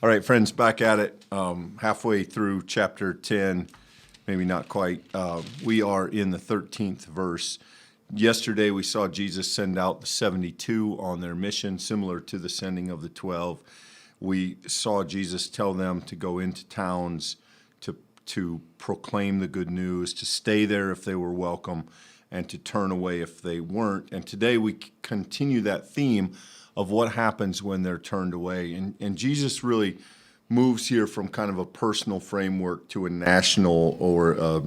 All right, friends, back at it. Halfway through chapter 10, maybe not quite. We are in the 13th verse. Yesterday, we saw Jesus send out the 72 on their mission, similar to the sending of the 12. We saw Jesus tell them to go into towns, to proclaim the good news, to stay there if they were welcome, and to turn away if they weren't. And today we continue that theme of what happens when they're turned away. And Jesus really moves here from kind of a personal framework to a national or a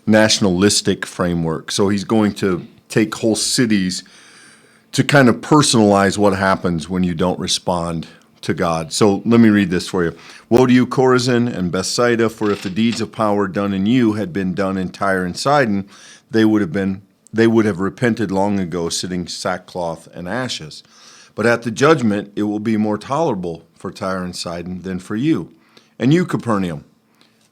nationalistic framework. So he's going to take whole cities to kind of personalize what happens when you don't respond to God. So let me read this for you. Woe to you, Chorazin and Bethsaida, for if the deeds of power done in you had been done in Tyre and Sidon, they would have repented long ago, sitting sackcloth and ashes. But at the judgment it will be more tolerable for Tyre and Sidon than for you. And you, Capernaum,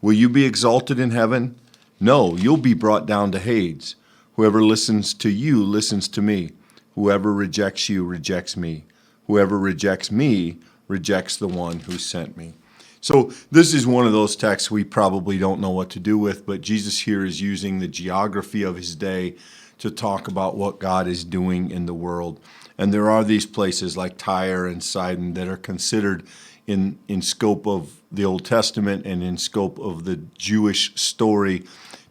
will you be exalted in heaven? No, you'll be brought down to Hades. Whoever listens to you listens to me. Whoever rejects you rejects me. Whoever rejects me rejects the one who sent me. So this is one of those texts we probably don't know what to do with, but Jesus here is using the geography of his day to talk about what God is doing in the world. And there are these places like Tyre and Sidon that are considered in scope of the Old Testament and in scope of the Jewish story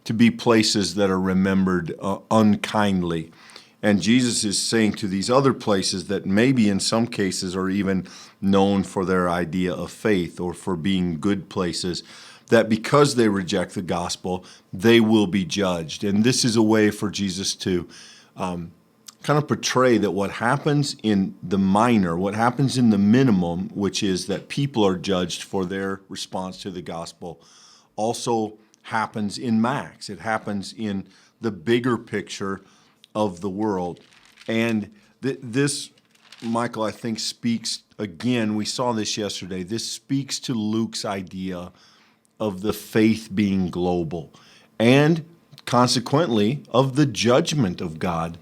to be places that are remembered unkindly. And Jesus is saying to these other places that maybe in some cases are even known for their idea of faith or for being good places, that because they reject the gospel, they will be judged. And this is a way for Jesus to kind of portray that what happens in the minor, what happens in the minimum, which is that people are judged for their response to the gospel, also happens in max. It happens in the bigger picture of the world. And this, Michael, I think speaks, again, we saw this yesterday, this speaks to Luke's idea of the faith being global and consequently of the judgment of God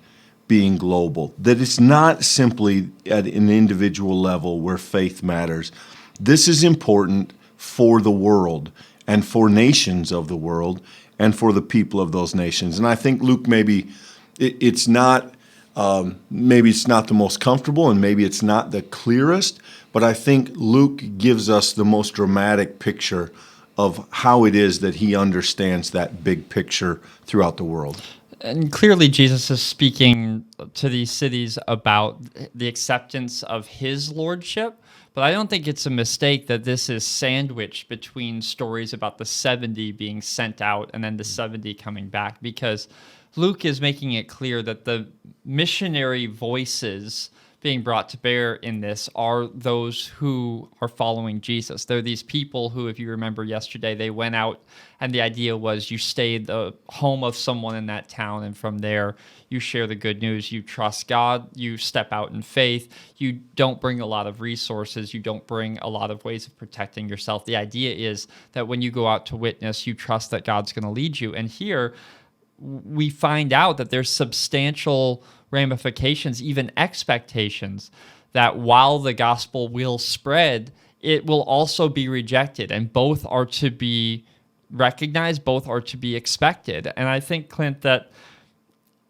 being global, that it's not simply at an individual level where faith matters. This is important for the world and for nations of the world and for the people of those nations. And I think Luke it's not the most comfortable and maybe it's not the clearest, but I think Luke gives us the most dramatic picture of how it is that he understands that big picture throughout the world. And clearly Jesus is speaking to these cities about the acceptance of his lordship, but I don't think it's a mistake that this is sandwiched between stories about the 70 being sent out and then the 70 coming back, because Luke is making it clear that the missionary voices being brought to bear in this are those who are following Jesus. They're these people who, if you remember yesterday, they went out and the idea was you stay at the home of someone in that town, and from there you share the good news. You trust God, you step out in faith, you don't bring a lot of resources, you don't bring a lot of ways of protecting yourself. The idea is that when you go out to witness, you trust that God's going to lead you. And here we find out that there's substantial ramifications, even expectations, that while the gospel will spread, it will also be rejected, and both are to be recognized, both are to be expected. And I think, Clint, that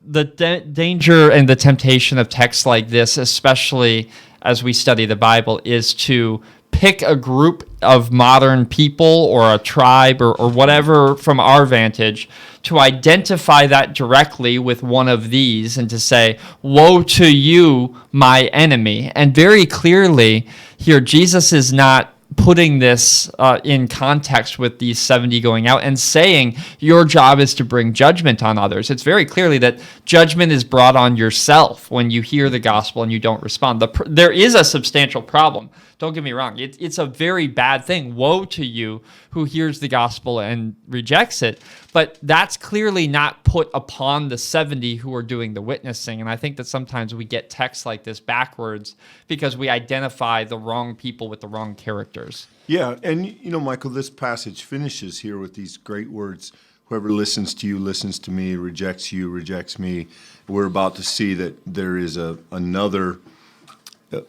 the danger and the temptation of texts like this, especially as we study the Bible, is to pick a group of modern people or a tribe or whatever from our vantage, to identify that directly with one of these and to say, woe to you, my enemy. And very clearly here, Jesus is not putting this in context with these 70 going out and saying your job is to bring judgment on others. It's very clearly that judgment is brought on yourself when you hear the gospel and you don't respond. There is a substantial problem. Don't get me wrong. It's a very bad thing. Woe to you who hears the gospel and rejects it. But that's clearly not put upon the 70 who are doing the witnessing. And I think that sometimes we get texts like this backwards because we identify the wrong people with the wrong characters. Yeah, and Michael, this passage finishes here with these great words. Whoever listens to you listens to me, rejects you rejects me. We're about to see that there is another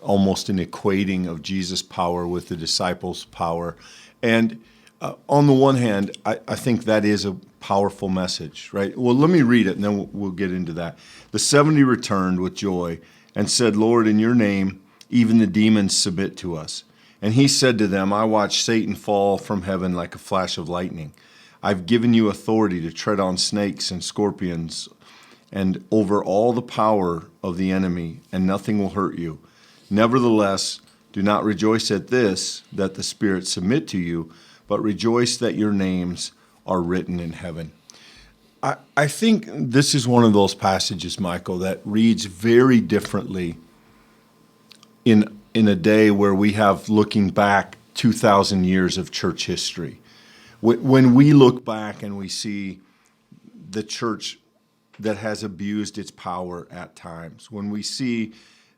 almost an equating of Jesus' power with the disciples' power. And on the one hand, I think that is a powerful message, right? Well, let me read it, and then we'll get into that. The 70 returned with joy and said, Lord, in your name, even the demons submit to us. And he said to them, I watched Satan fall from heaven like a flash of lightning. I've given you authority to tread on snakes and scorpions and over all the power of the enemy, and nothing will hurt you. Nevertheless, do not rejoice at this, that the spirits submit to you, but rejoice that your names are written in heaven. I think this is one of those passages, Michael, that reads very differently in a day where we have looking back 2,000 years of church history. When we look back and we see the church that has abused its power at times, when we see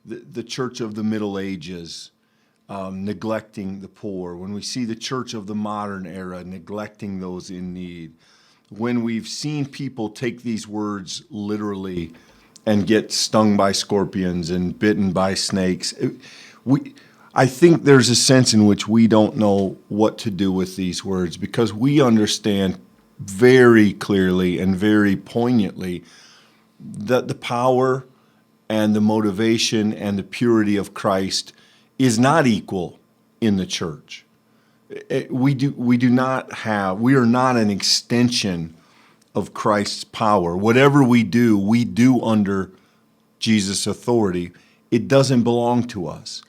the church of the Middle Ages neglecting the poor, when we see the church of the modern era neglecting those in need, when we've seen people take these words literally and get stung by scorpions and bitten by snakes, I think there's a sense in which we don't know what to do with these words, because we understand very clearly and very poignantly that the power and the motivation and the purity of Christ is not equal in the church. We are not an extension of Christ's power. Whatever we do under Jesus' authority. It doesn't belong to us.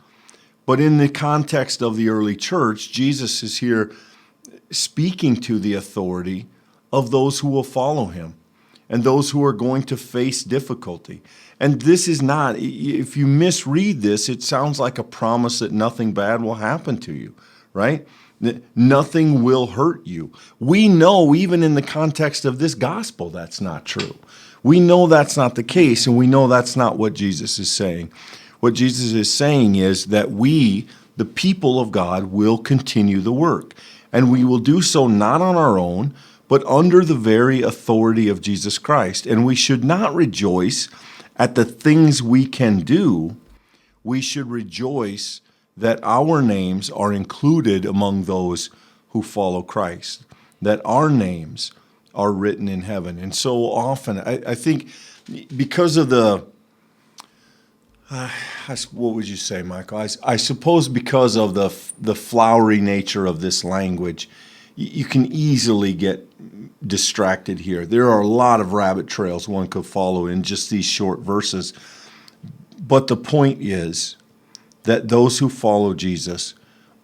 But in the context of the early church, Jesus is here speaking to the authority of those who will follow him and those who are going to face difficulty. And this is not, if you misread this, it sounds like a promise that nothing bad will happen to you, right? Nothing will hurt you. We know, even in the context of this gospel, that's not true. We know that's not the case, and we know that's not what Jesus is saying. What Jesus is saying is that we, the people of God, will continue the work. And we will do so not on our own, but under the very authority of Jesus Christ. And we should not rejoice at the things we can do. We should rejoice that our names are included among those who follow Christ, that our names are written in heaven. And so often, I think because of the, what would you say, Michael? I suppose because of the flowery nature of this language, you can easily get distracted here. There are a lot of rabbit trails one could follow in just these short verses. But the point is that those who follow Jesus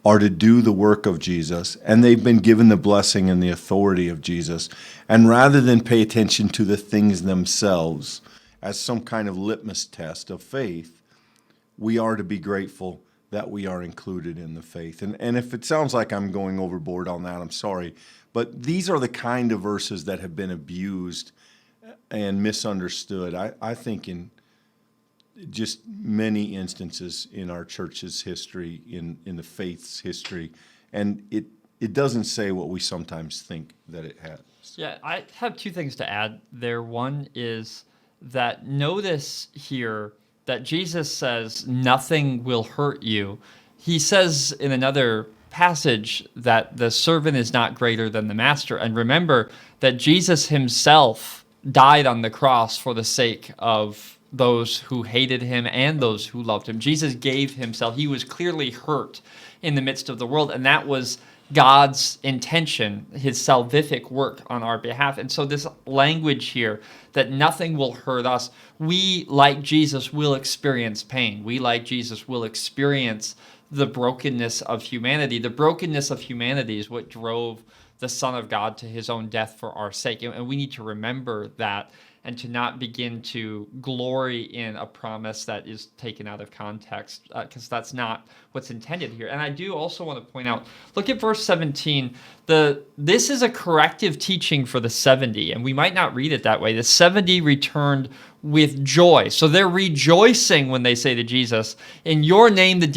are to do the work of Jesus, and they've been given the blessing and the authority of Jesus. And rather than pay attention to the things themselves as some kind of litmus test of faith, we are to be grateful that we are included in the faith. And if it sounds like I'm going overboard on that, I'm sorry. But these are the kind of verses that have been abused and misunderstood, I think, in just many instances in our church's history, in the faith's history. And it doesn't say what we sometimes think that it has. Yeah, I have two things to add there. One is that notice here that Jesus says nothing will hurt you. He says in another passage that the servant is not greater than the master. And remember that Jesus himself died on the cross for the sake of those who hated him and those who loved him. Jesus gave himself. He was clearly hurt in the midst of the world, and that was God's intention, his salvific work on our behalf. And so this language here, that nothing will hurt us, we, like Jesus, will experience pain. We, like Jesus, will experience the brokenness of humanity. The brokenness of humanity is what drove the Son of God to his own death for our sake. And we need to remember that and to not begin to glory in a promise that is taken out of context, because that's not what's intended here. And I do also want to point out, look at verse 17. This is a corrective teaching for the 70, and we might not read it that way. The 70 returned with joy. So they're rejoicing when they say to Jesus, in your name the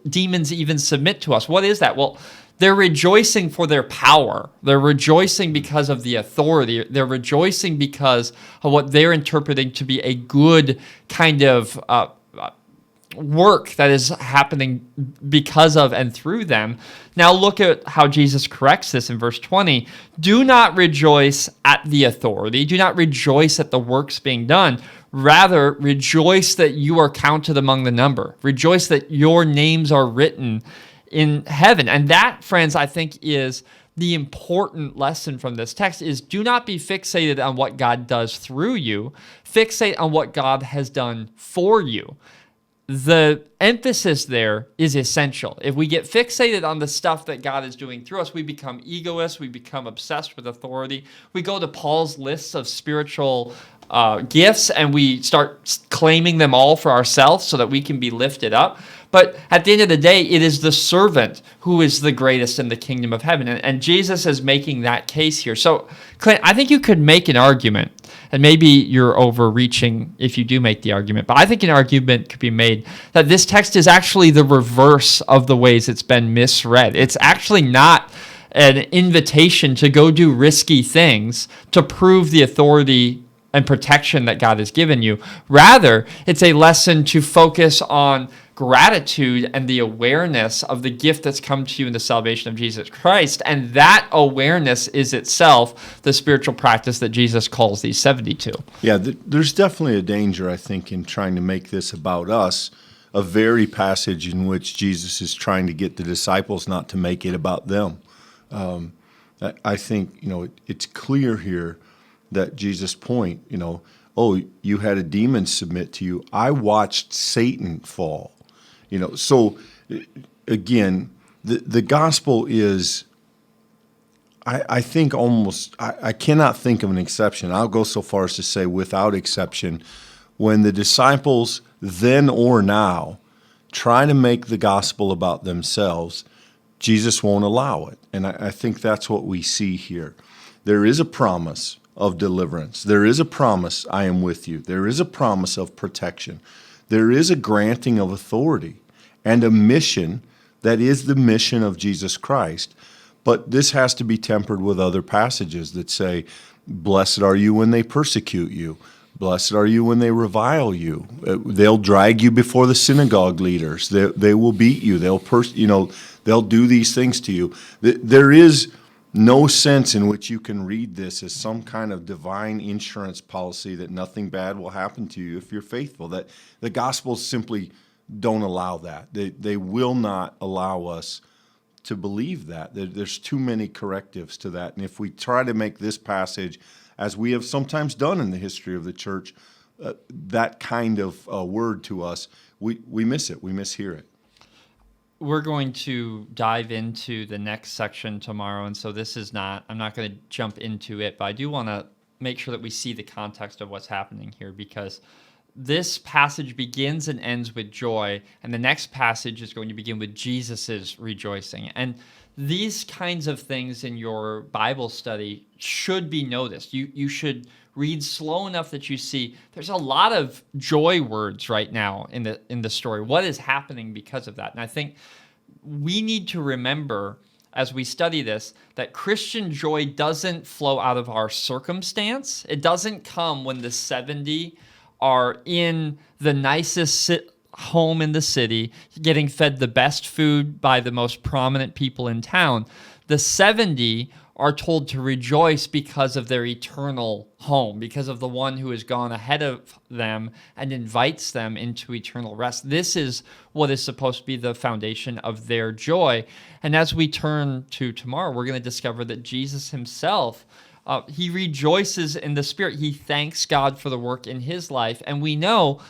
demons even submit to us. What is that? Well, they're rejoicing for their power. They're rejoicing because of the authority. They're rejoicing because of what they're interpreting to be a good kind of work that is happening because of and through them. Now look at how Jesus corrects this in verse 20. Do not rejoice at the authority. Do not rejoice at the works being done. Rather, rejoice that you are counted among the number. Rejoice that your names are written in heaven. And that, friends, I think is the important lesson from this text is do not be fixated on what God does through you. Fixate on what God has done for you. The emphasis there is essential. If we get fixated on the stuff that God is doing through us, we become egoists, we become obsessed with authority. We go to Paul's lists of spiritual gifts and we start claiming them all for ourselves so that we can be lifted up. But at the end of the day, it is the servant who is the greatest in the kingdom of heaven. And Jesus is making that case here. So, Clint, I think you could make an argument, and maybe you're overreaching if you do make the argument, but I think an argument could be made that this text is actually the reverse of the ways it's been misread. It's actually not an invitation to go do risky things to prove the authority and protection that God has given you. Rather, it's a lesson to focus on gratitude and the awareness of the gift that's come to you in the salvation of Jesus Christ. And that awareness is itself the spiritual practice that Jesus calls these 72. Yeah, there's definitely a danger, I think, in trying to make this about us, a very passage in which Jesus is trying to get the disciples not to make it about them. I think, it's clear here that Jesus' point, oh, you had a demon submit to you. I watched Satan fall. So again, the gospel is, I think almost, I cannot think of an exception. I'll go so far as to say without exception, when the disciples then or now try to make the gospel about themselves, Jesus won't allow it. And I think that's what we see here. There is a promise of deliverance. There is a promise, I am with you. There is a promise of protection. There is a granting of authority and a mission that is the mission of Jesus Christ. But this has to be tempered with other passages that say, blessed are you when they persecute you. Blessed are you when they revile you. They'll drag you before the synagogue leaders. They will beat you. They'll do these things to you. There is no sense in which you can read this as some kind of divine insurance policy that nothing bad will happen to you if you're faithful. That the Gospels simply don't allow that. They will not allow us to believe that. There's too many correctives to that. And if we try to make this passage, as we have sometimes done in the history of the church, that kind of word to us, we miss it. We mishear it. We're going to dive into the next section tomorrow, and so I'm not going to jump into it, but I do want to make sure that we see the context of what's happening here, because this passage begins and ends with joy, and the next passage is going to begin with Jesus's rejoicing. And these kinds of things in your Bible study should be noticed. You should read slow enough that you see there's a lot of joy words right now in the story. What is happening because of that? And I think we need to remember as we study this that Christian joy doesn't flow out of our circumstance. It doesn't come when the 70 are in the nicest home in the city, getting fed the best food by the most prominent people in town. The 70 are told to rejoice because of their eternal home, because of the one who has gone ahead of them and invites them into eternal rest. This is what is supposed to be the foundation of their joy. And as we turn to tomorrow, we're going to discover that Jesus himself, he rejoices in the Spirit. He thanks God for the work in his life. And we know,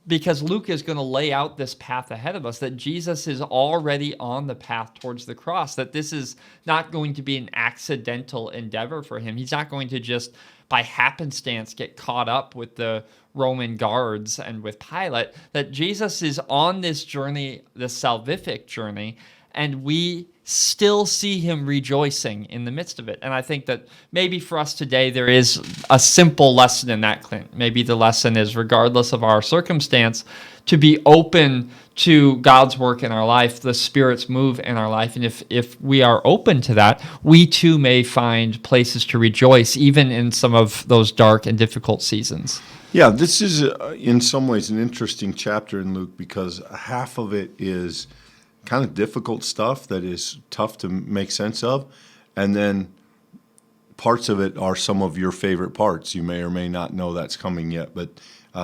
because Luke is going to lay out this path ahead of us, that Jesus is already on the path towards the cross, that this is not going to be an accidental endeavor for him. He's not going to just by happenstance get caught up with the Roman guards and with Pilate, that Jesus is on this journey, the salvific journey, and we still see him rejoicing in the midst of it. And I think that maybe for us today, there is a simple lesson in that, Clint. Maybe the lesson is, regardless of our circumstance, to be open to God's work in our life, the Spirit's move in our life. And if we are open to that, we too may find places to rejoice, even in some of those dark and difficult seasons. Yeah, this is in some ways an interesting chapter in Luke because half of it is kind of difficult stuff that is tough to make sense of, and then parts of it are some of your favorite parts. You may or may not know that's coming yet, but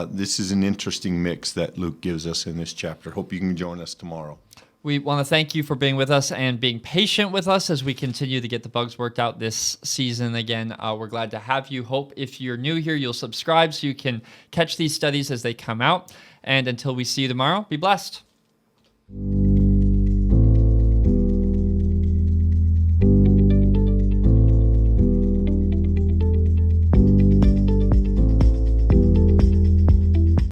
this is an interesting mix that Luke gives us in this chapter. Hope you can join us tomorrow. We want to thank you for being with us and being patient with us as we continue to get the bugs worked out this season. Again, we're glad to have you. Hope if you're new here, you'll subscribe so you can catch these studies as they come out. And until we see you tomorrow, be blessed.